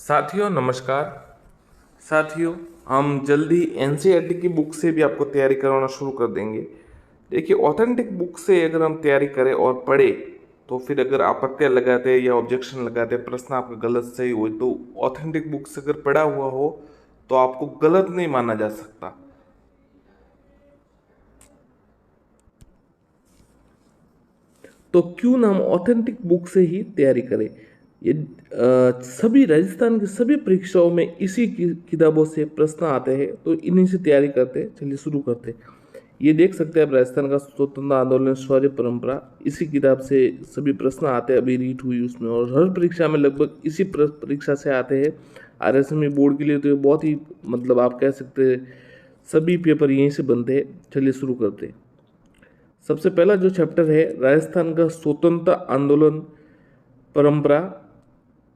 साथियों नमस्कार। साथियों, हम जल्दी एनसीईआरटी की बुक से भी आपको तैयारी करवाना शुरू कर देंगे। देखिए, ऑथेंटिक बुक से अगर हम तैयारी करें और पढ़े तो फिर अगर आपत्तियां लगाते हैं या ऑब्जेक्शन लगाते हैं, प्रश्न आपका गलत सही हो, तो ऑथेंटिक बुक से अगर पढ़ा हुआ हो तो आपको गलत नहीं माना जा सकता। तो क्यों ना हम ऑथेंटिक बुक से ही तैयारी करें। ये सभी राजस्थान की सभी परीक्षाओं में इसी किताबों से प्रश्न आते हैं, तो इन्हीं से तैयारी करते हैं। चलिए शुरू करते हैं। ये देख सकते हैं आप, राजस्थान का स्वतंत्रता आंदोलन, शौर्य परंपरा, इसी किताब से सभी प्रश्न आते हैं। अभी रीट हुई उसमें, और हर परीक्षा में लगभग इसी परीक्षा से आते हैं। आरएसएमई बोर्ड के लिए तो ये बहुत ही, मतलब आप कह सकते हैं सभी पेपर यहीं से बनते हैं। चलिए शुरू करते हैं। सबसे पहला जो चैप्टर है, राजस्थान का स्वतंत्रता आंदोलन, परंपरा।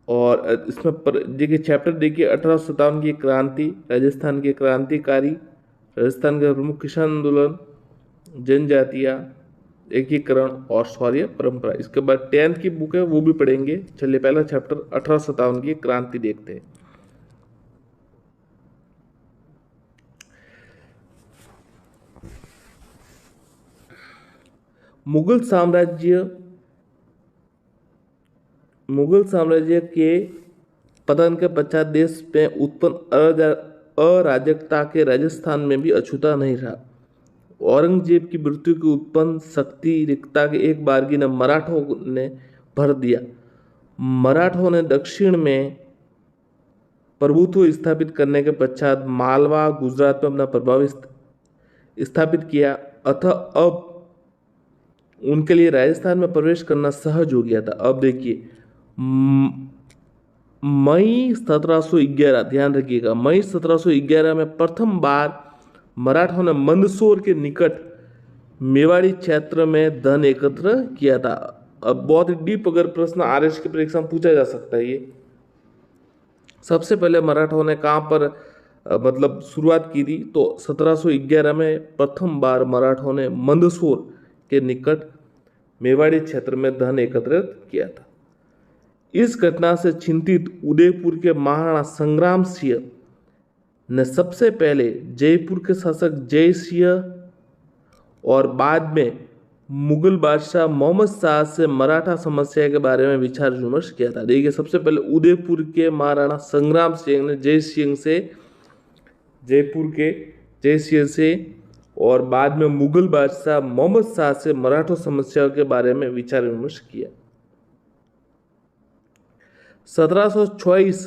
और इसमें देखिए चैप्टर, देखिए 1857 की क्रांति, राजस्थान के क्रांतिकारी, राजस्थान का प्रमुख किसान आंदोलन, जनजातियाँ, एकीकरण और शौर्य परंपरा। इसके बाद 10th की बुक है वो भी पढ़ेंगे। चलिए पहला चैप्टर 1857 की क्रांति देखते हैं। मुगल साम्राज्य मुगल साम्राज्य के पतन के पश्चात देश में उत्पन्न अराजकता के राजस्थान में भी अछूता नहीं रहा। औरंगजेब की मृत्यु की उत्पन्न शक्ति रिक्ता के एक बारगी ने मराठों ने भर दिया। मराठों ने दक्षिण में प्रभुत्व स्थापित करने के पश्चात मालवा, गुजरात में अपना प्रभाव स्थापित किया। अतः अब उनके लिए राजस्थान में प्रवेश करना सहज हो गया था। अब देखिए, मई 1711, ध्यान रखिएगा, मई 1711 में प्रथम बार मराठों ने मंदसौर के निकट मेवाड़ी क्षेत्र में धन एकत्र किया था। अब बहुत ही डीप अगर प्रश्न आरएस की परीक्षा में पूछा जा सकता है ये। सबसे पहले मराठों ने कहाँ पर मतलब शुरुआत की थी, तो 1711 में प्रथम बार मराठों ने मंदसौर के निकट मेवाड़ी क्षेत्र में धन एकत्रित किया था। इस घटना से चिंतित उदयपुर के महाराणा संग्राम सिंह ने सबसे पहले जयपुर के शासक जय सिंह और बाद में मुगल बादशाह मोहम्मद शाह से मराठा समस्या के बारे में विचार विमर्श किया था। देखिए, सबसे पहले उदयपुर के महाराणा संग्राम सिंह ने जयपुर के जय सिंह से और बाद में मुगल बादशाह मोहम्मद शाह से मराठा समस्या के बारे में विचार विमर्श किया। 1726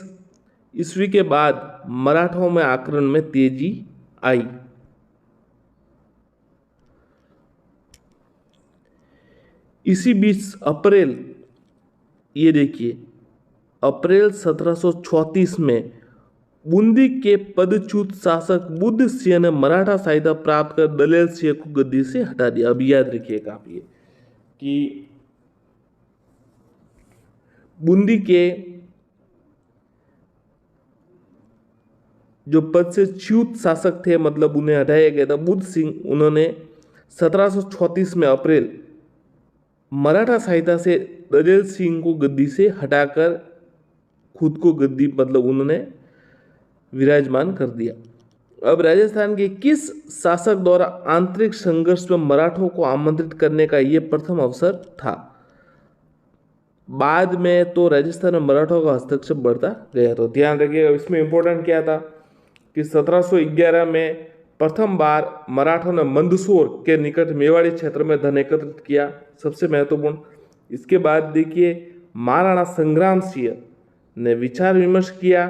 ईस्वी के बाद मराठों में आक्रमण में तेजी आई। इसी बीच अप्रैल, ये देखिए, अप्रैल 1734 में बूंदी के पदच्युत शासक बुद्ध सिंह ने मराठा सहायता प्राप्त कर दलेल सिंह को गद्दी से हटा दिया। अब याद रखिएगा आप ये कि बूंदी के जो पद से च्युत शासक थे, मतलब उन्हें हटाया गया था, बुद्ध सिंह, उन्होंने 1734 में अप्रैल मराठा सहायता से दलेल सिंह को गद्दी से हटाकर खुद को गद्दी, मतलब उन्होंने विराजमान कर दिया। अब राजस्थान के किस शासक द्वारा आंतरिक संघर्ष में मराठों को आमंत्रित करने का यह प्रथम अवसर था? बाद में तो राजस्थान में मराठों का हस्तक्षेप बढ़ता गया। तो ध्यान रखिएगा, इसमें इंपॉर्टेंट क्या था कि 1711 में प्रथम बार मराठों ने मंदसौर के निकट मेवाड़ी क्षेत्र में धन एकत्रित किया, सबसे महत्वपूर्ण। इसके बाद देखिए, महाराणा संग्राम सिंह ने विचार विमर्श किया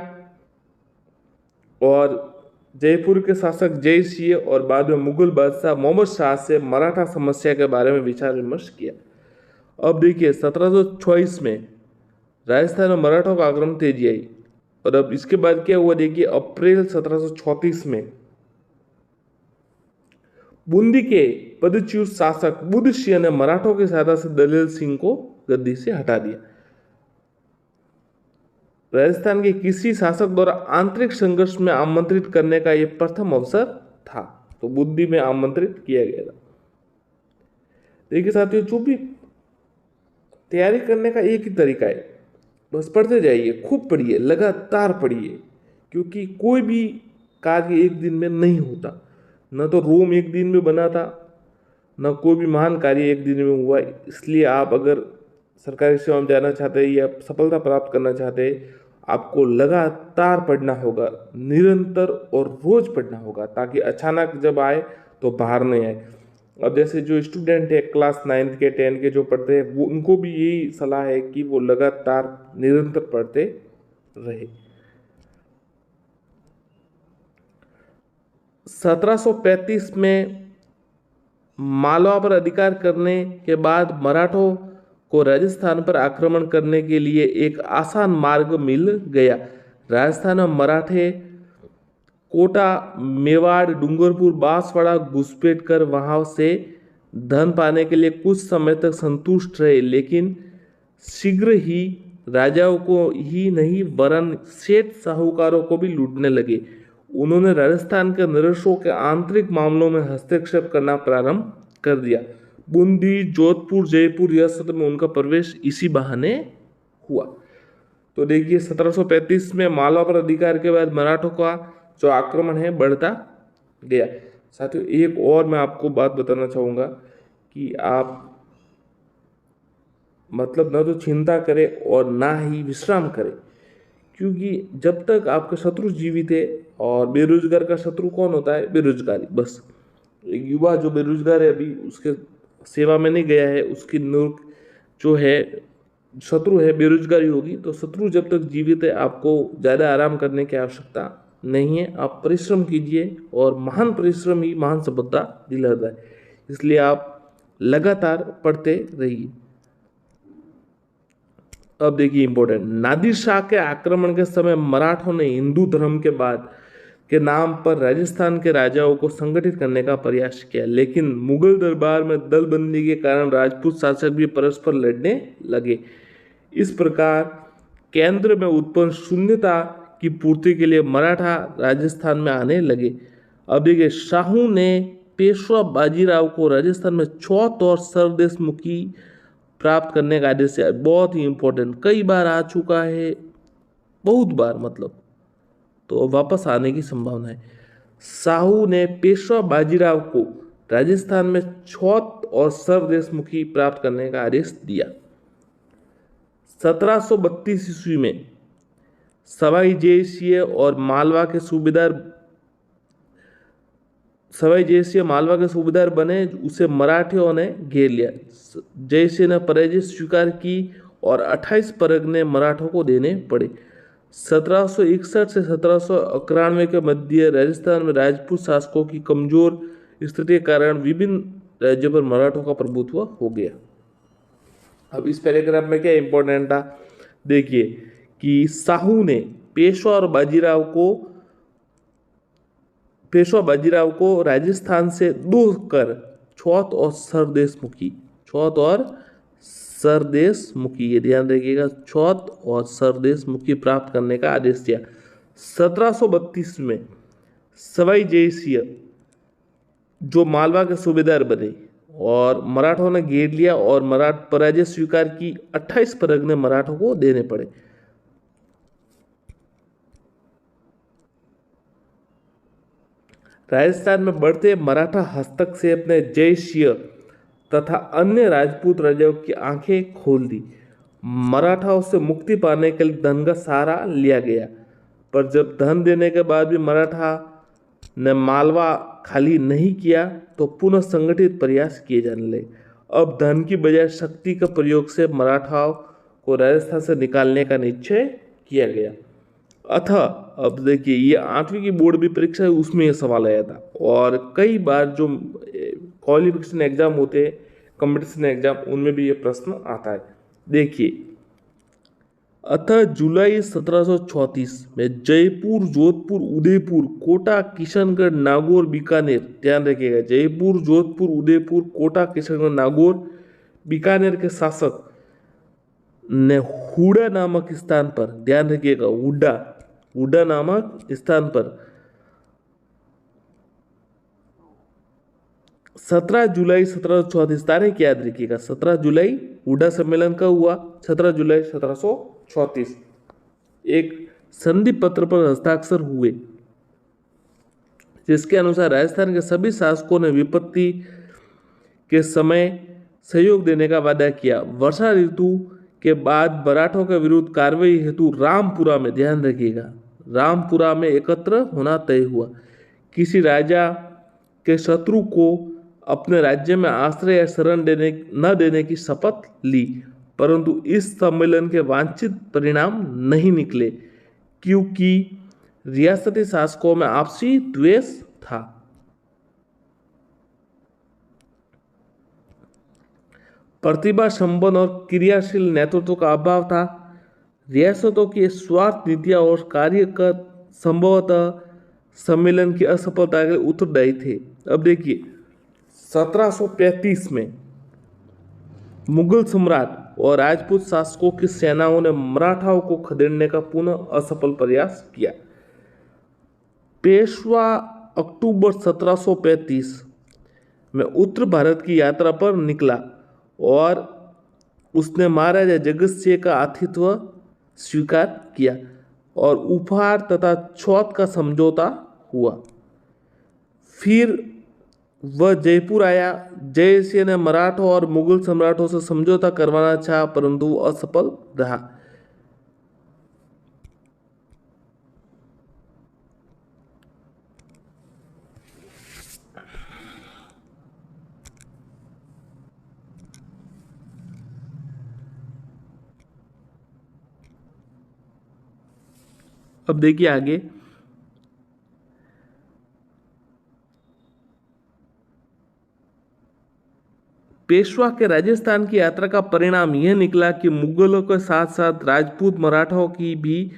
और जयपुर के शासक जय सिंह और बाद में मुगल बादशाह मोहम्मद शाह से मराठा समस्या के बारे में विचार विमर्श किया। अब देखिए, 1726 में राजस्थान में मराठों का आक्रमण तेजी आई। और अब इसके बाद क्या हुआ, देखिए, अप्रैल 1734 में बूंदी के पदच्युत शासक बुद्ध सिंह ने मराठों की सहायता से दलेल सिंह को गद्दी से हटा दिया। राजस्थान के किसी शासक द्वारा आंतरिक संघर्ष में आमंत्रित करने का यह प्रथम अवसर था, तो बुद्धि में आमंत्रित किया गया था। देखिए साथियों, जो भी तैयारी करने का एक ही तरीका है बस पढ़ते जाइए, खूब पढ़िए, लगातार पढ़िए, क्योंकि कोई भी कार्य एक दिन में नहीं होता। न तो रोम एक दिन में बना था, न कोई भी महान कार्य एक दिन में हुआ। इसलिए आप अगर सरकारी सेवा में जाना चाहते हैं या सफलता प्राप्त करना चाहते हैं, आपको लगातार पढ़ना होगा, निरंतर और रोज पढ़ना होगा, ताकि अचानक जब आए तो बाहर नहीं आए। अब जैसे जो स्टूडेंट है क्लास 9 के 10 के जो पढ़ते हैं, वो उनको भी यही सलाह है कि वो लगातार निरंतर पढ़ते रहे। 1735 में मालवा पर अधिकार करने के बाद मराठों को राजस्थान पर आक्रमण करने के लिए एक आसान मार्ग मिल गया। राजस्थान में मराठे कोटा, मेवाड़, डूंगरपुर, बांसवाड़ा घुसपैठ कर वहां से धन पाने के लिए कुछ समय तक संतुष्ट रहे, लेकिन शीघ्र ही राजाओं को ही नहीं वरन सेठ साहूकारों को भी लूटने लगे। उन्होंने राजस्थान के नरेशों के आंतरिक मामलों में हस्तक्षेप करना प्रारंभ कर दिया। बूंदी, जोधपुर, जयपुर रियासत में उनका प्रवेश इसी बहाने हुआ। तो देखिए 1735 में मालवा पर अधिकार के बाद मराठों का जो आक्रमण है बढ़ता गया। साथियों, एक और मैं आपको बात बताना चाहूँगा कि आप मतलब न तो चिंता करें और ना ही विश्राम करें, क्योंकि जब तक आपके शत्रु जीवित है, और बेरोजगार का शत्रु कौन होता है? बेरोजगारी। बस एक युवा जो बेरोजगार है, अभी उसके सेवा में नहीं गया है, उसकी जो है शत्रु है बेरोजगारी होगी। तो शत्रु जब तक जीवित है, आपको ज़्यादा आराम करने की आवश्यकता नहीं है। आप परिश्रम कीजिए, और महान परिश्रम ही महान सफलता दिलाता है। इसलिए आप लगातार पढ़ते रहिए। अब देखिए इंपॉर्टेंट, नादिर शाह के आक्रमण के समय मराठों ने हिंदू धर्म के बाद के नाम पर राजस्थान के राजाओं को संगठित करने का प्रयास किया, लेकिन मुगल दरबार में दलबंदी के कारण राजपूत शासक भी परस्पर लड़ने लगे। इस प्रकार केंद्र में उत्पन्न शून्यता की पूर्ति के लिए मराठा राजस्थान में आने लगे। अब देखिए, शाहू ने पेशवा बाजीराव को राजस्थान में चौथ और सरदेशमुखी प्राप्त करने का आदेश दिया। बहुत ही इंपॉर्टेंट, कई बार आ चुका है, बहुत बार मतलब, तो वापस आने की संभावना है। शाहू ने पेशवा बाजीराव को राजस्थान में चौथ और सरदेशमुखी प्राप्त करने का आदेश दिया। 1732 ईस्वी में सवाई जयसिंह और मालवा के सूबेदार बने, उसे मराठियों ने घेर लिया। जयसिंह ने पराजय स्वीकार की और 28 परगने मराठों को देने पड़े। 1761 से 1791 के मध्य राजस्थान में राजपूत शासकों की कमजोर स्थिति के कारण विभिन्न राज्यों पर मराठों का प्रभुत्व हो गया। अब इस पैराग्राफ में क्या इंपॉर्टेंट था, देखिए कि शाहू ने पेशवा बाजीराव को राजस्थान से दूर कर चौथ और सरदेशमुखी, ये ध्यान रखिएगा, चौथ और सरदेशमुखी प्राप्त करने का आदेश दिया। 1732 में सवाई जयसिंह जो मालवा के सूबेदार बने और मराठों ने घेर लिया और पराजय स्वीकार की। 28 परगने मराठों को देने पड़े। राजस्थान में बढ़ते मराठा हस्तक्षेप ने जयसिंह तथा अन्य राजपूत राजाओं की आंखें खोल दी। मराठाओं से मुक्ति पाने के लिए धन का सहारा लिया गया, पर जब धन देने के बाद भी मराठा ने मालवा खाली नहीं किया, तो पुनः संगठित प्रयास किए जाने लगे। अब धन की बजाय शक्ति का प्रयोग से मराठाओं को राजस्थान से निकालने का निश्चय किया गया। अतः अब देखिए, ये 8वीं की बोर्ड भी परीक्षा है, उसमें यह सवाल आया था, और कई बार जो क्वालिफिकेशन एग्जाम होते हैं, कंपटीशन एग्जाम, उनमें भी ये प्रश्न आता है। देखिए, अतः जुलाई 1734 में जयपुर, जोधपुर, उदयपुर, कोटा, किशनगढ़, नागौर, बीकानेर, ध्यान रखिएगा, जयपुर, जोधपुर, उदयपुर, कोटा, किशनगढ़, नागौर, बीकानेर के शासक ने हुडा नामक स्थान पर, ध्यान रखिएगा, हुडा नामक स्थान पर 17 जुलाई 1734, तारीख याद रखिएगा, 17 जुलाई हुडा सम्मेलन का हुआ, 17 जुलाई 1734। एक संधि पत्र पर हस्ताक्षर हुए जिसके अनुसार राजस्थान के सभी शासकों ने विपत्ति के समय सहयोग देने का वादा किया। वर्षा ऋतु के बाद मराठों के विरुद्ध कार्रवाई हेतु रामपुरा में, ध्यान रखिएगा, रामपुरा में एकत्र होना तय हुआ। किसी राजा के शत्रु को अपने राज्य में आश्रय या शरण न देने की शपथ ली, परंतु इस सम्मेलन के वांछित परिणाम नहीं निकले क्योंकि रियासती शासकों में आपसी द्वेष था। प्रतिभा, संबंध और क्रियाशील नेतृत्व का अभाव था। रियासतों की स्वार्थ नीतियां और कार्य का संभवतः सम्मेलन की असफलता के उत्तरदायी थे। अब देखिए 1735 में मुगल सम्राट और राजपूत शासकों की सेनाओं ने मराठाओं को खदेड़ने का पुनः असफल प्रयास किया। पेशवा अक्टूबर 1735 में उत्तर भारत की यात्रा पर निकला और उसने महाराजा जगत सिंह का आतिथ्य स्वीकार किया और उपहार तथा छूत का समझौता हुआ। फिर वह जयपुर आया। जय सिंह ने मराठों और मुगल सम्राटों से समझौता करवाना चाहा परंतु वो असफल रहा। अब देखिए आगे, पेशवा के राजस्थान की यात्रा का परिणाम यह निकला कि मुगलों के साथ साथ राजपूत मराठों की भी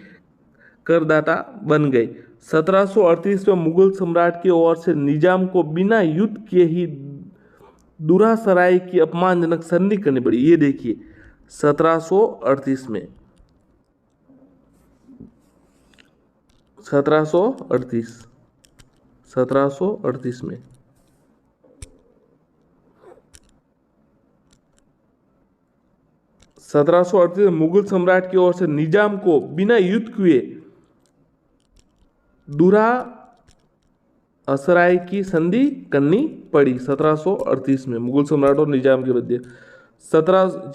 करदाता बन गए। 1738 में मुगल सम्राट की ओर से निजाम को बिना युद्ध किए ही दुरासराय की अपमानजनक संधि करनी पड़ी। ये देखिए 1738 में 1738 में मुगल सम्राट की ओर से निजाम को बिना युद्ध किए दूरा असराय की संधि करनी पड़ी। 1738 में मुगल सम्राट और निजाम के मध्य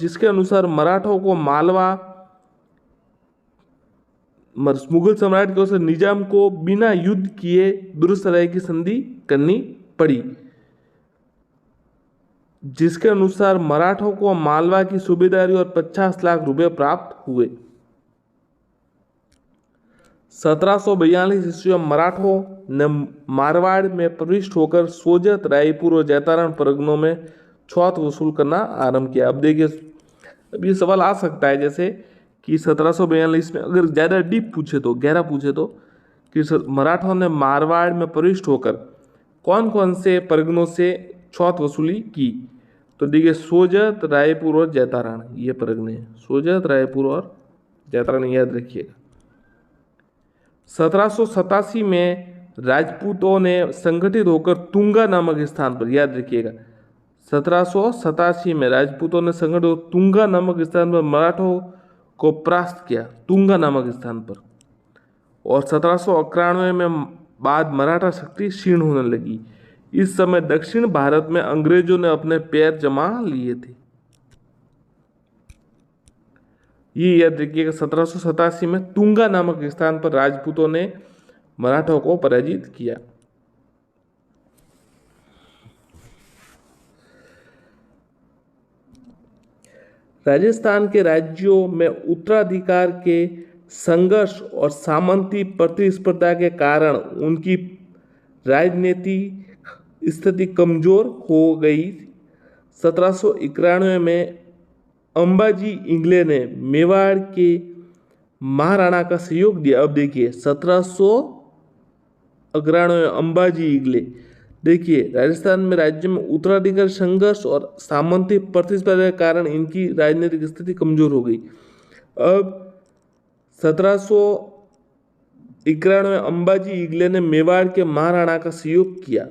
जिसके अनुसार मराठों को मालवा, मुगल सम्राट की ओर से निजाम को बिना युद्ध किए दूरसराय की संधि करनी पड़ी, जिसके अनुसार मराठों को मालवा की सूबेदारी और 50 लाख रुपए प्राप्त हुए। 1742 ईस्वी में मराठों ने मारवाड़ में प्रविष्ट होकर सोजत, रायपुर और जैतारण परगनों में छूत वसूल करना आरंभ किया। अब देखिए, अब ये सवाल आ सकता है जैसे कि 1742 में अगर ज़्यादा डीप पूछे तो, गहरा पूछे तो, कि मराठों ने मारवाड़ में प्रविष्ट होकर कौन कौन से परगनों से छूत वसूली की, तो देखिए सोजत, रायपुर और जैतारण, ये परगने हैं, सोजत, रायपुर और जैतारण, याद रखिएगा। 1787 में राजपूतों ने संगठित होकर तुंगा नामक स्थान पर, याद रखिएगा, 1787 में राजपूतों ने संगठित होकर तुंगा नामक स्थान पर मराठों को परास्त किया, तुंगा नामक स्थान पर। और 1791 में बाद मराठा शक्ति क्षीण होने लगी। इस समय दक्षिण भारत में अंग्रेजों ने अपने पैर जमा लिए थे। ये याद रखिएगा, 1787 में तुंगा नामक स्थान पर राजपूतों ने मराठों को पराजित किया। राजस्थान के राज्यों में उत्तराधिकार के संघर्ष और सामंती प्रतिस्पर्धा के कारण उनकी राजनीतिक स्थिति कमजोर हो गई। 1791 में अंबाजी इंगले ने मेवाड़ के महाराणा का सहयोग दिया। अब देखिए 1791 में अंबाजी इंगले, देखिए राजस्थान में राज्य में उत्तराधिकार संघर्ष और सामंती प्रतिस्पर्धा के कारण इनकी राजनीतिक स्थिति कमजोर हो गई। अब 1791 में अंबाजी इंगले ने मेवाड़ के महाराणा का सहयोग किया।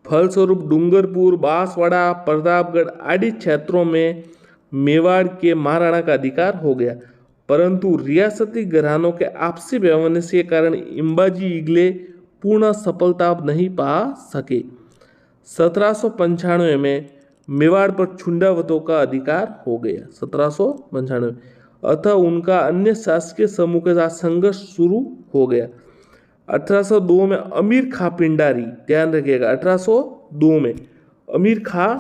फलस्वरूप डूंगरपुर, बांसवाड़ा, प्रतापगढ़ आदि क्षेत्रों में मेवाड़ के महाराणा का अधिकार हो गया, परंतु रियासती घरानों के आपसी वैमनस्य के कारण इम्बाजी ईगले पूर्ण सफलता नहीं पा सके। 1795 में मेवाड़ पर छुंडावतों का अधिकार हो गया। 1795 अतः उनका अन्य शासकीय समूह के साथ संघर्ष शुरू हो गया। 1802 में अमीर खां पिंडारी, ध्यान रखिएगा 1802 में अमीर खां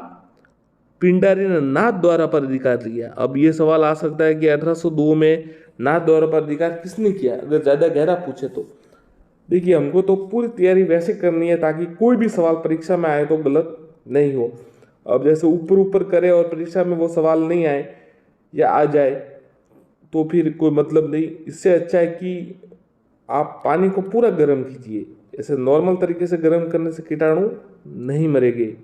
पिंडारी ने नाथ द्वारा पर अधिकार लिया। अब ये सवाल आ सकता है कि 1802 में नाथ द्वारा पर अधिकार किसने किया, अगर ज्यादा गहरा पूछे तो। देखिए हमको तो पूरी तैयारी वैसे करनी है ताकि कोई भी सवाल परीक्षा में आए तो गलत नहीं हो। अब जैसे ऊपर ऊपर करे और परीक्षा में वो सवाल नहीं आए या आ जाए तो फिर कोई मतलब नहीं। इससे अच्छा है कि आप पानी को पूरा गर्म कीजिए। ऐसे नॉर्मल तरीके से गर्म करने से कीटाणु नहीं मरेंगे,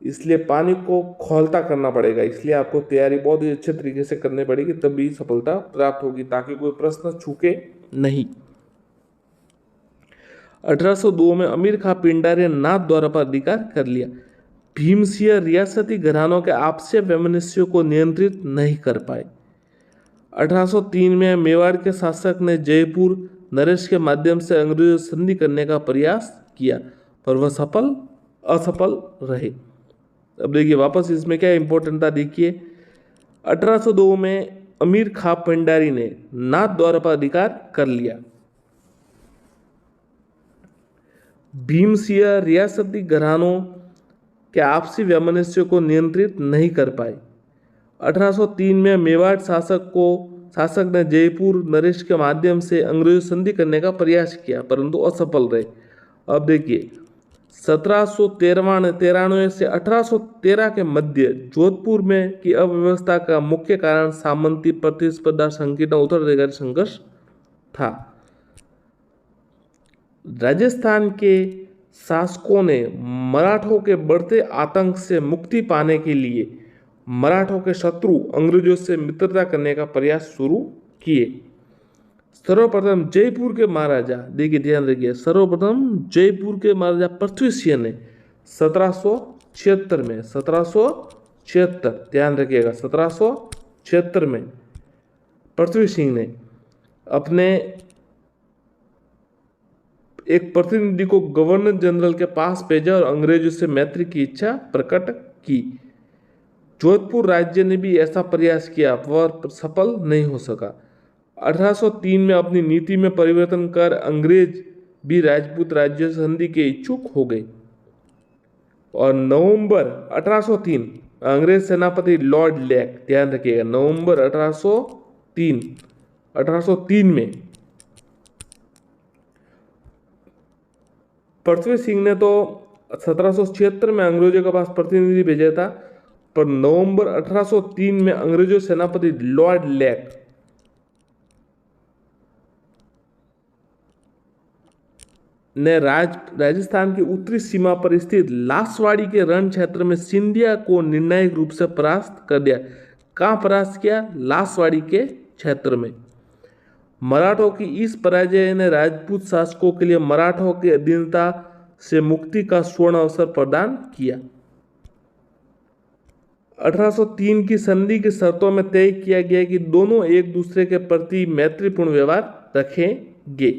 इसलिए पानी को खौलता करना पड़ेगा। इसलिए आपको तैयारी बहुत ही अच्छे तरीके से करनी पड़ेगी, तभी सफलता प्राप्त होगी, ताकि कोई प्रश्न छूटे नहीं। 1802 में अमीर खां पिंडारी ने नाथ द्वारा पर अधिकार कर लिया। भीमसिंह रियासती घरानों के आपसी वैमनस्यों को नियंत्रित नहीं कर पाए। 1803 में मेवाड़ के शासक ने जयपुर नरेश के माध्यम से अंग्रेजों से संधि करने का प्रयास किया, पर वह असफल रहे। अब देखिए वापस इसमें क्या इंपॉर्टेंट था, देखिए 1802 में अमीर खां पिंडारी ने नाथ द्वारा पर अधिकार कर लिया। भीमसिंह रियासती घरानों के आपसी वैमनस्यों को नियंत्रित नहीं कर पाए। 1803 में मेवाड़ शासक ने जयपुर नरेश के माध्यम से अंग्रेजों से संधि करने का प्रयास किया, परंतु असफल रहे। अब देखिए 1793 से 1813 के मध्य जोधपुर में की अव्यवस्था का मुख्य कारण सामंती प्रतिस्पर्धा, संकीर्ण उत्तराधिकारी संघर्ष था। राजस्थान के शासकों ने मराठों के बढ़ते आतंक से मुक्ति पाने के लिए मराठों के शत्रु अंग्रेजों से मित्रता करने का प्रयास शुरू किए। सर्वप्रथम जयपुर के महाराजा, देखिए ध्यान रखिए, सर्वप्रथम जयपुर के महाराजा पृथ्वी सिंह ने 1776 ध्यान रखिएगा 1776 में पृथ्वी सिंह ने अपने एक प्रतिनिधि को गवर्नर जनरल के पास भेजा और अंग्रेजों से मैत्री की इच्छा प्रकट की। जोधपुर राज्य ने भी ऐसा प्रयास किया पर सफल नहीं हो सका। 1803 में अपनी नीति में परिवर्तन कर अंग्रेज भी राजपूत राज्य संधि के इच्छुक हो गए और नवंबर 1803 अंग्रेज सेनापति लॉर्ड लेक, ध्यान रखिएगा नवंबर 1803 में पृथ्वी सिंह ने तो 1776 में अंग्रेजों के पास प्रतिनिधि भेजा था, पर नवंबर 1803 में अंग्रेजों सेनापति लॉर्ड लेक ने राजस्थान की उत्तरी सीमा पर स्थित लासवाड़ी के रण क्षेत्र में सिंधिया को निर्णायक रूप से परास्त कर दिया। कहां परास्त किया? लासवाड़ी के क्षेत्र में। मराठों की इस पराजय ने राजपूत शासकों के लिए मराठों की अधीनता से मुक्ति का स्वर्ण अवसर प्रदान किया। 1803 की संधि की शर्तों में तय किया गया कि दोनों एक दूसरे के प्रति मैत्रीपूर्ण व्यवहार रखेंगे।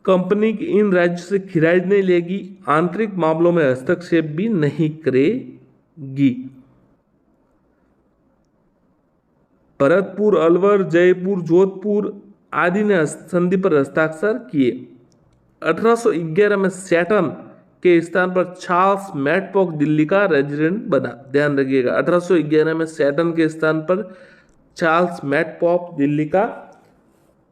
कंपनी इन राज्यों से खिराज नहीं लेगी, आंतरिक मामलों में हस्तक्षेप भी नहीं करेगी। भरतपुर, अलवर, जयपुर, जोधपुर आदि ने संधि पर हस्ताक्षर किए। 1811 में सैटन के स्थान पर चार्ल्स मैडपॉक दिल्ली का रेजिडेंट बना। ध्यान रखिएगा 1811 में सैटन के स्थान पर चार्ल्स मैडपॉक दिल्ली का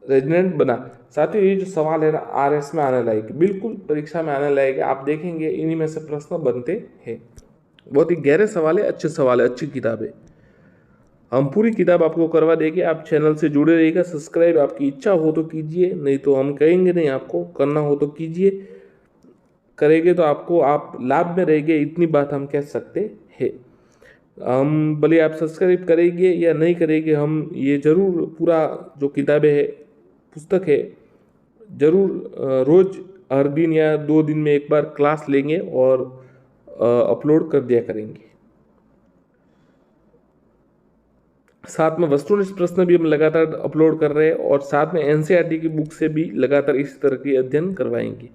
रेजिडेंट बना। साथियों ये जो सवाल है ना आरएस में आने लायक, बिल्कुल परीक्षा में आने लायक है, आप देखेंगे इन्हीं में से प्रश्न बनते हैं। बहुत ही गहरे सवाल है, अच्छे सवाल है, अच्छी किताब है। हम पूरी किताब आपको करवा देंगे, आप चैनल से जुड़े रहिएगा। सब्सक्राइब आपकी इच्छा हो तो कीजिए, नहीं तो हम कहेंगे नहीं, आपको करना हो तो कीजिए, करेंगे तो आपको आप लाभ में रहेंगे, इतनी बात हम कह सकते हैं। हम भले आप सब्सक्राइब करेंगे या नहीं करेंगे, हम ये जरूर पूरा जो किताबें हैं पुस्तक है, जरूर रोज हर दिन या 2 दिन में एक बार क्लास लेंगे और अपलोड कर दिया करेंगे। साथ में वस्तुनिष्ठ प्रश्न भी हम लगातार अपलोड कर रहे हैं और साथ में एनसीईआरटी की बुक से भी लगातार इस तरह के अध्ययन करवाएंगे।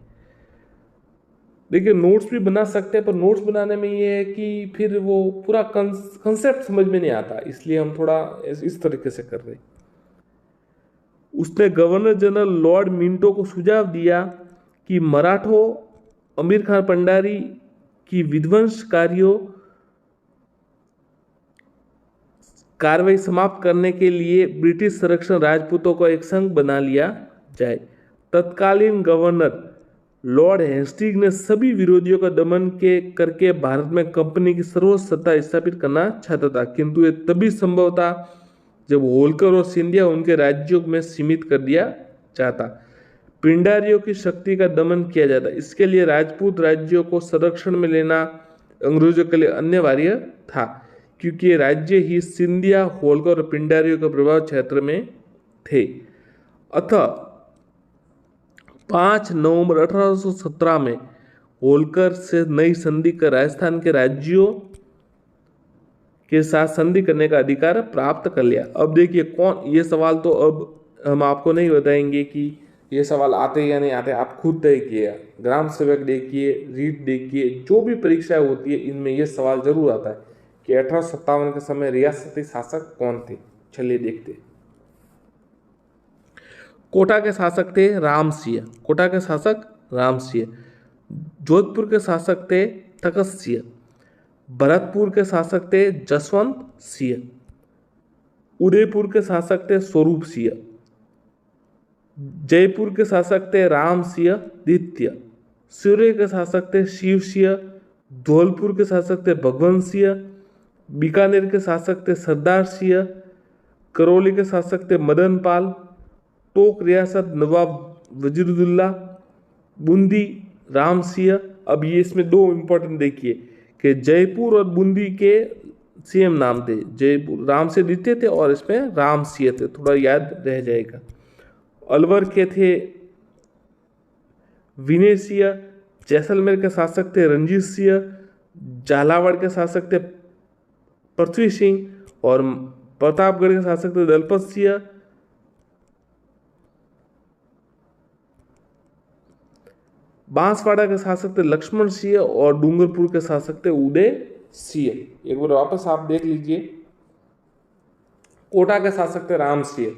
देखिए नोट्स भी बना सकते हैं, पर नोट्स बनाने में ये है कि फिर वो पूरा कंसेप्ट समझ में नहीं आता, इसलिए हम थोड़ा इस तरीके से कर रहे हैं। उसने गवर्नर जनरल लॉर्ड मिंटो को सुझाव दिया कि मराठों अमीर खान भंडारी की विध्वंसकारियों कार्रवाई समाप्त करने के लिए ब्रिटिश संरक्षण राजपूतों को एक संघ बना लिया जाए। तत्कालीन गवर्नर लॉर्ड हेस्टिंग ने सभी विरोधियों का दमन के करके भारत में कंपनी की सर्वोच्च सत्ता स्थापित करना चाहता था, किंतु यह तभी संभव था जब होलकर और सिंधिया उनके राज्यों में सीमित कर दिया जाता, पिंडारियों की शक्ति का दमन किया जाता। इसके लिए राजपूत राज्यों को संरक्षण में लेना अंग्रेजों के लिए अनिवार्य था, क्योंकि ये राज्य ही सिंधिया, होलकर और पिंडारियों के प्रभाव क्षेत्र में थे। अतः 5 नवंबर 1817 में होलकर से नई संधि कर राजस्थान के राज्यों के साथ संधि करने का अधिकार प्राप्त कर लिया। अब देखिए कौन, ये सवाल तो अब हम आपको नहीं बताएंगे कि ये सवाल आते या नहीं आते, आप खुद तय किए। ग्राम सेवक देखिए, रीट देखिए, जो भी परीक्षाएं होती है इनमें ये सवाल जरूर आता है कि 1857 के समय रियासती शासक कौन थे। चलिए देखते हैं। कोटा के शासक थे रामसिंह, कोटा के शासक रामसिंह। जोधपुर के शासक थे तखत सिंह। भरतपुर के शासक थे जसवंत सिंह। उदयपुर के शासक थे स्वरूप सिंह। जयपुर के शासक थे राम सिंह द्वितीय। सिरोही के शासक थे शिव सिंह। धौलपुर के शासक थे भगवंत सिंह। बीकानेर के शासक थे सरदार सिंह। करौली के शासक थे मदन पाल। टोक रियासत नवाब वजीरुद्दौला। बूंदी राम सिंह। अब ये इसमें 2 इंपॉर्टेंट देखिए कि जयपुर और बूंदी के सेम नाम थे, जयपुर राम से द्वितीय थे और इसमें राम सिंह थे, थोड़ा याद रह जाएगा। अलवर के थे विनय सिंह। जैसलमेर के शासक थे रंजीत सिंह। झालावाड़ के शासक थे पृथ्वी सिंह और प्रतापगढ़ के शासक थे दलपत सिंह। बांसवाड़ा के शासक थे लक्ष्मण सिंह और डूंगरपुर के शासक थे उदय सिंह। एक बार वापस आप देख लीजिए। कोटा के शासक थे राम सिंह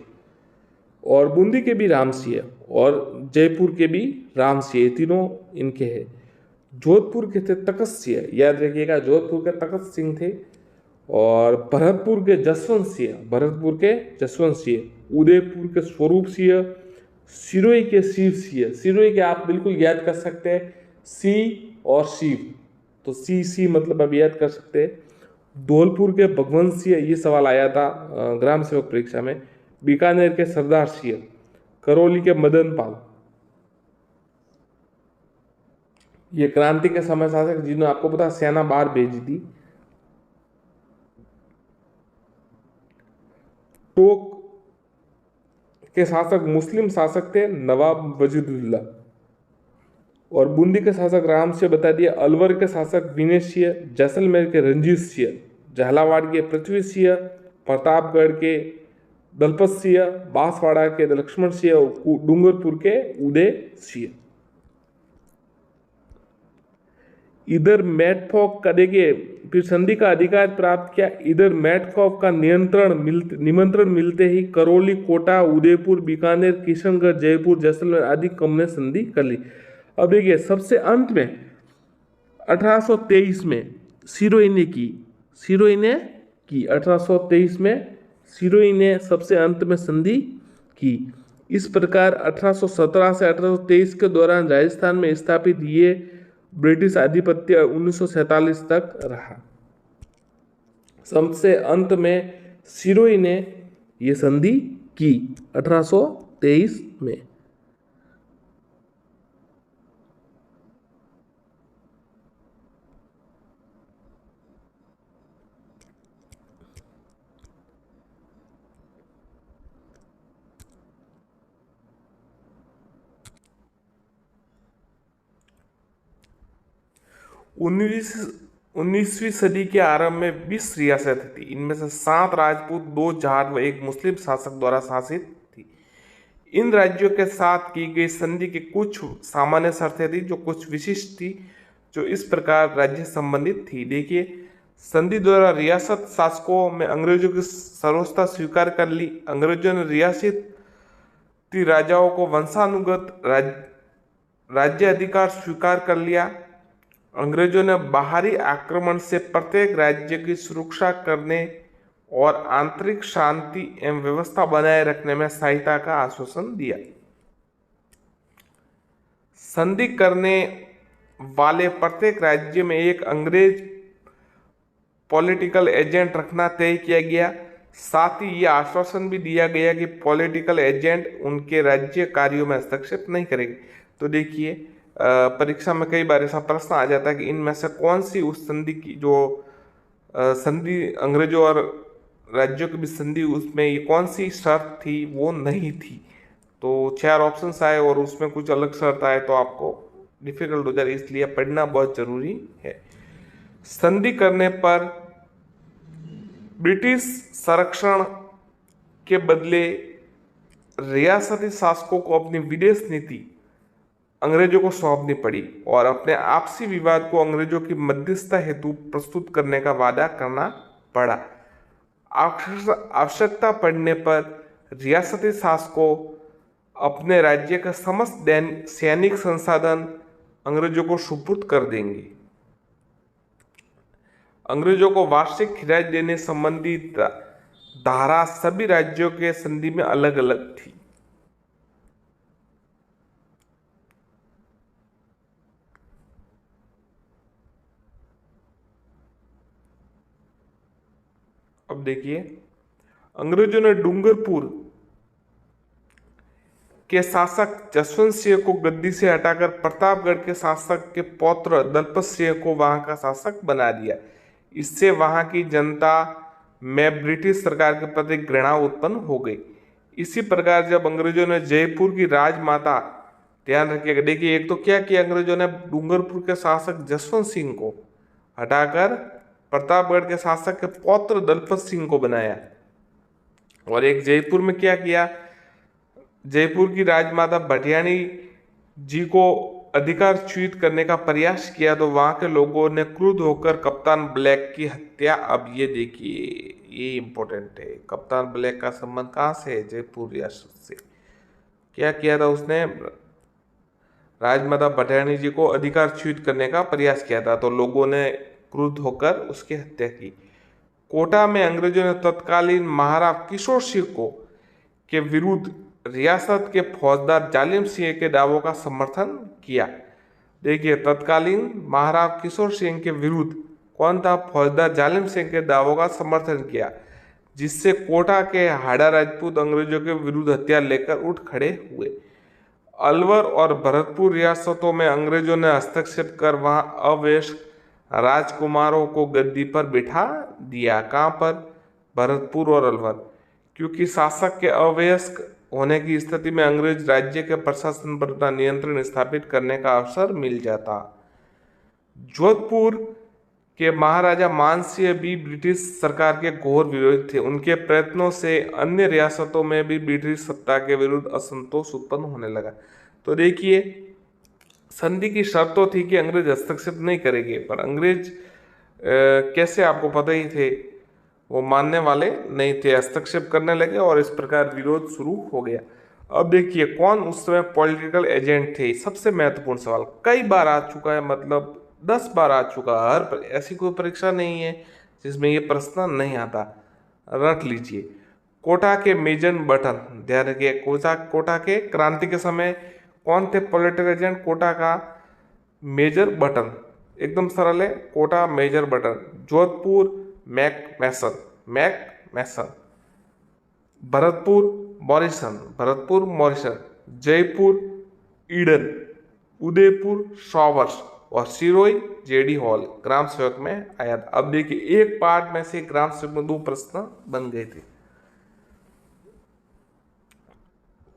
और बूंदी के भी राम सिंह और जयपुर के भी राम सिंह, तीनों इनके हैं। जोधपुर के थे तखत सिंह, याद रखिएगा जोधपुर के तखत सिंह थे। और भरतपुर के जसवंत सिंह, भरतपुर के जसवंत सिंह। उदयपुर के स्वरूप सिंह। सिरोही के शिव सिंह, सिरोही के आप बिल्कुल याद कर सकते हैं सी और शिव, तो सी मतलब आप याद कर सकते हैं। धौलपुर के भगवंत सिंह, ये सवाल आया था ग्राम सेवक परीक्षा में। बीकानेर के सरदार सिंह। करौली के मदन पाल, ये क्रांति के समय शासक जिन्होंने आपको पता सेना बाहर भेजी थी। टोक के शासक मुस्लिम शासक थे नवाब वजीरुद्दौला और बूंदी के शासक राम से बता दिया। अलवर के शासक विनय सिंह। जैसलमेर के रंजीत सिंह। झालावाड़ के पृथ्वी सिंह। प्रतापगढ़ के दलपत सिंह। बांसवाड़ा के लक्ष्मण सिंह और डूंगरपुर के उदय सिंह। इधर मैटफॉक का देखिए फिर संधि का अधिकार प्राप्त किया। इधर मैटफॉक का निमंत्रण मिलते ही करौली, कोटा, उदयपुर, बीकानेर, किशनगढ़, जयपुर, जैसलमेर आदि कम ने संधि कर ली। अब देखिए सबसे अंत में 1823 में सिरोही ने की, 1823 में सिरोही ने सबसे अंत में संधि की। इस प्रकार 1817 से 1823 के दौरान राजस्थान में स्थापित ये ब्रिटिश आधिपत्य 1947 तक रहा। सबसे अंत में सिरोही ने यह संधि की 1823 में। 19वीं सदी के आरंभ में 20 रियासतें थी। इनमें से 7 राजपूत, 2 जाट व 1 मुस्लिम शासक द्वारा शासित थी। इन राज्यों के साथ की गई संधि की कुछ सामान्य शर्तें थी जो कुछ विशिष्ट थी, जो इस प्रकार राज्य संबंधित थी। देखिए, संधि द्वारा रियासत शासकों में अंग्रेजों की सर्वोच्चता स्वीकार कर ली। अंग्रेजों ने रियासती राजाओं को वंशानुगत राज्य अधिकार स्वीकार कर लिया। अंग्रेजों ने बाहरी आक्रमण से प्रत्येक राज्य की सुरक्षा करने और आंतरिक शांति एवं व्यवस्था बनाए रखने में सहायता का आश्वासन दिया। संधि करने वाले प्रत्येक राज्य में एक अंग्रेज पॉलिटिकल एजेंट रखना तय किया गया। साथ ही यह आश्वासन भी दिया गया कि पॉलिटिकल एजेंट उनके राज्य कार्यों में हस्तक्षेप नहीं करेंगे। तो देखिए, परीक्षा में कई बार ऐसा प्रश्न आ जाता है कि इनमें से कौन सी उस संधि की जो संधि अंग्रेजों और राज्यों के बीच संधि, उसमें ये कौन सी शर्त थी वो नहीं थी। तो 4 ऑप्शंस आए और उसमें कुछ अलग शर्त आए तो आपको डिफिकल्ट हो जाए, इसलिए पढ़ना बहुत जरूरी है। संधि करने पर ब्रिटिश संरक्षण के बदले रियासती शासकों को अपनी विदेश नीति अंग्रेजों को सौंपनी पड़ी और अपने आपसी विवाद को अंग्रेजों की मध्यस्थता हेतु प्रस्तुत करने का वादा करना पड़ा। आवश्यकता पड़ने पर रियासती शासकों अपने राज्य का समस्त सैनिक संसाधन अंग्रेजों को सुपुर्द कर देंगे। अंग्रेजों को वार्षिक खिराज देने संबंधी धारा सभी राज्यों के संधि में अलग अलग थी। अब देखिए, अंग्रेजों ने डूंगरपुर के शासक जसवंत सिंह को गद्दी से हटाकर प्रतापगढ़ के शासक के पौत्र दलपत सिंह को वहां का शासक बना दिया। इससे वहां की जनता में ब्रिटिश सरकार के प्रति घृणा उत्पन्न हो गई। इसी प्रकार जब अंग्रेजों ने जयपुर की राजमाता, ध्यान रखिएगा, देखिए एक तो क्या किया अंग्रेजों ने, डूंगरपुर के शासक जसवंत सिंह को हटाकर प्रतापगढ़ के शासक के पौत्र दलपत सिंह को बनाया। और एक जयपुर में क्या किया, जयपुर की राजमाता भटियाणी जी को अधिकारच्युत करने का प्रयास किया तो वहां के लोगों ने क्रुद्ध होकर कप्तान ब्लैक की हत्या। अब ये देखिए, ये इंपॉर्टेंट है, कप्तान ब्लैक का संबंध कहाँ से है, जयपुर रियासत से। क्या किया था उसने, राजमाता भटियाणी जी को अधिकारच्युत करने का प्रयास किया था, तो लोगों ने क्रुद्ध होकर उसकी हत्या की। कोटा में अंग्रेजों ने तत्कालीन महाराज किशोर सिंह को के विरुद्ध रियासत के फौजदार जालिम सिंह के दावों का समर्थन किया। देखिए, तत्कालीन महाराज किशोर सिंह के विरुद्ध कौन था, फौजदार जालिम सिंह के दावों का समर्थन किया, जिससे कोटा के हाड़ा राजपूत अंग्रेजों के विरुद्ध हथियार लेकर उठ खड़े हुए। अलवर और भरतपुर रियासतों में अंग्रेजों ने हस्तक्षेप कर वहां अवयस्क राजकुमारों को गद्दी पर बिठा दिया। कहाँ पर, भरतपुर और अलवर, क्योंकि शासक के अवयस्क होने की स्थिति में अंग्रेज राज्य के प्रशासन पर अपना नियंत्रण स्थापित करने का अवसर मिल जाता। जोधपुर के महाराजा मानसिंह भी ब्रिटिश सरकार के घोर विरोधी थे। उनके प्रयत्नों से अन्य रियासतों में भी ब्रिटिश सत्ता के विरुद्ध असंतोष उत्पन्न होने लगा। तो देखिए, संधि की शर्त तो थी कि अंग्रेज हस्तक्षेप नहीं करेंगे, पर अंग्रेज कैसे आपको पता ही थे, वो मानने वाले नहीं थे, हस्तक्षेप करने लगे और इस प्रकार विरोध शुरू हो गया। अब देखिए, कौन उस समय पॉलिटिकल एजेंट थे, सबसे महत्वपूर्ण सवाल, कई बार आ चुका है, मतलब 10 बार आ चुका है। हर ऐसी कोई परीक्षा नहीं है जिसमें ये प्रश्न नहीं आता, रख लीजिए। कोटा के मेजर बटन, ध्यान रखिए, कोटा के क्रांति के समय कौन थे पॉलिटिकल एजेंट, कोटा का मेजर बटन, एकदम सरल है, Kota major button. Jodhpur Mac Mason, Bharatpur Morrison, Jaipur Eden, Udaipur showers और सिरोही जेडी हॉल ग्राम सेवक में आया था। अब देखिए, एक पार्ट में से ग्राम सेवक में 2 प्रश्न बन गए थे।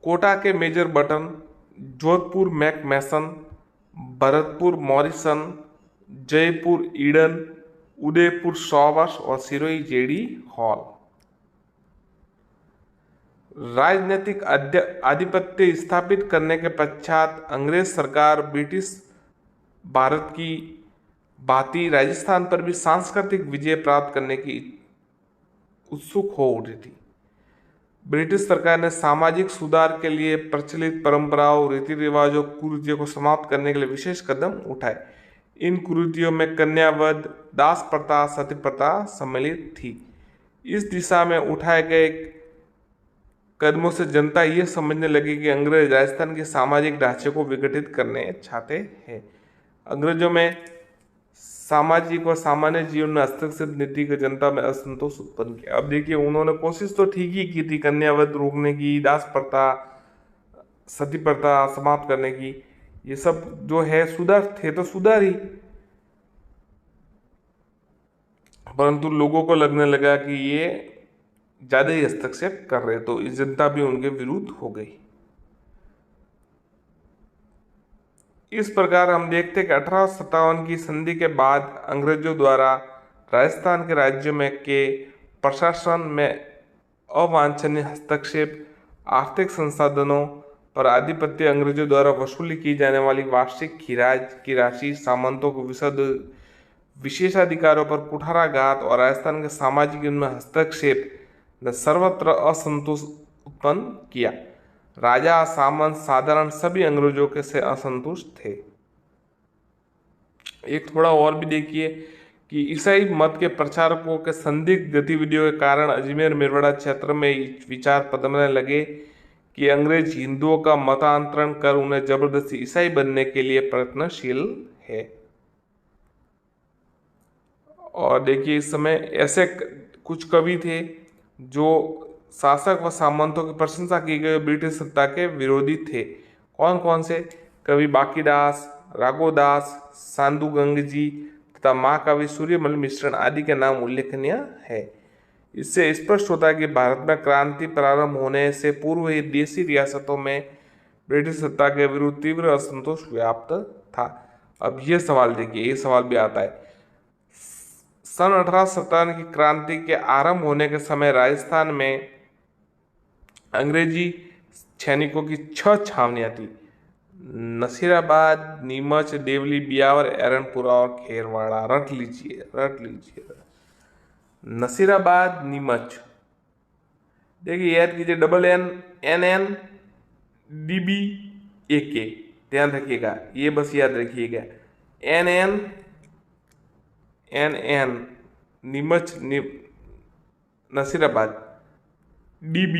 कोटा के major button, Jodhpur Mac Mason, Bharatpur Morrison, Jaipur Eden, Udaipur सौवर्ष और सिरोही जेडी हॉल। राजनीतिक आधिपत्य स्थापित करने के पश्चात अंग्रेज सरकार ब्रिटिश भारत की भांति राजस्थान पर भी सांस्कृतिक विजय प्राप्त करने की उत्सुक हो उठी थी। ब्रिटिश सरकार ने सामाजिक सुधार के लिए प्रचलित परंपराओं, रीति रिवाजों, कुरीतियों को समाप्त करने के लिए विशेष कदम उठाए। इन कुरीतियों में कन्यावध, दास प्रथा, सती प्रथा सम्मिलित थी। इस दिशा में उठाए गए कदमों से जनता ये समझने लगी कि अंग्रेज राजस्थान के सामाजिक ढांचे को विघटित करने चाहते हैं। अंग्रेजों में सामाजिक और सामान्य जीवन में हस्तक्षेप नीति की जनता में असंतोष उत्पन्न किया। अब देखिए, उन्होंने कोशिश तो ठीक ही की थी कन्यावध रोकने की, दास प्रथा, सती प्रथा समाप्त करने की, ये सब जो है सुधार थे तो सुधार ही, परंतु लोगों को लगने लगा कि ये ज्यादा ही हस्तक्षेप कर रहे, तो इस जनता भी उनके विरुद्ध हो गई। इस प्रकार हम देखते कि 1857 की संधि के बाद अंग्रेजों द्वारा राजस्थान के राज्यों में के प्रशासन में अवांछनीय हस्तक्षेप, आर्थिक संसाधनों पर आधिपत्य, अंग्रेजों द्वारा वसूली की जाने वाली वार्षिक खिराज की राशि, सामंतों को विशेषाधिकारों पर कुठाराघात और राजस्थान के सामाजिक जीवन में हस्तक्षेप ने सर्वत्र असंतोष उत्पन्न किया। राजा, सामंत, साधारण सभी अंग्रेजों के से असंतुष्ट थे। एक थोड़ा और भी देखिए कि ईसाई मत के प्रचारकों के संदिग्ध गतिविधियों के कारण अजमेर मेरवाड़ा क्षेत्र में विचार पनपने लगे कि अंग्रेज हिंदुओं का मतांतरण कर उन्हें जबरदस्ती ईसाई बनने के लिए प्रयत्नशील है। और देखिए, इस समय ऐसे कुछ कवि थे जो शासक व सामंतों की प्रशंसा की गई ब्रिटिश सत्ता के विरोधी थे। कौन कौन से? कवि बाकीदास, राघोदास, सांदुगंगजी तथा महाकवि सूर्यमल मिश्रण आदि के नाम उल्लेखनीय है। इससे स्पष्ट होता है कि भारत में क्रांति प्रारंभ होने से पूर्व ही देशी रियासतों में ब्रिटिश सत्ता के विरुद्ध तीव्र असंतोष व्याप्त था। अब ये सवाल देखिए, ये सवाल भी आता है, सन 1857 की क्रांति के आरंभ होने के समय राजस्थान में अंग्रेजी सैनिकों की 6 छावनियां थी: नसीराबाद, नीमच, देवली, बियावर, एरनपुरा और खेरवाड़ा। रट लीजिए। नसीराबाद, नीमच, देखिए याद कीजिए, NNDBAK, ध्यान रखिएगा, ये बस याद रखिएगा। NN नीमच, नसीराबाद, DB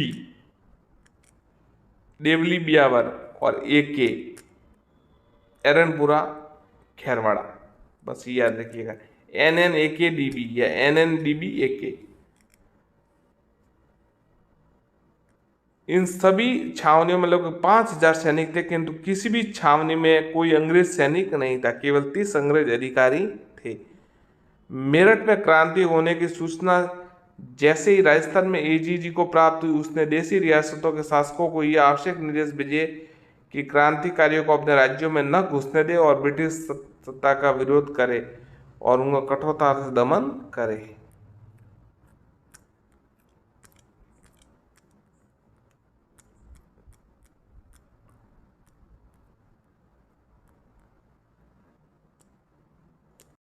देवली, बियावर और AK एरनपुरा, खेरवाड़ा। बस ये याद रखिएगा, NNAKDB या NNDBAK। इन सभी छावनियों में लगभग 5000 सैनिक थे, किंतु किसी भी छावनी में कोई अंग्रेज सैनिक नहीं था, केवल 30 अंग्रेज अधिकारी थे। मेरठ में क्रांति होने की सूचना जैसे ही राजस्थान में AGG को प्राप्त हुई, उसने देशी रियासतों के शासकों को यह आवश्यक निर्देश भेजे कि क्रांतिकारियों को अपने राज्यों में न घुसने दे और ब्रिटिश सत्ता का विरोध करे और उनका कठोरता से दमन करे।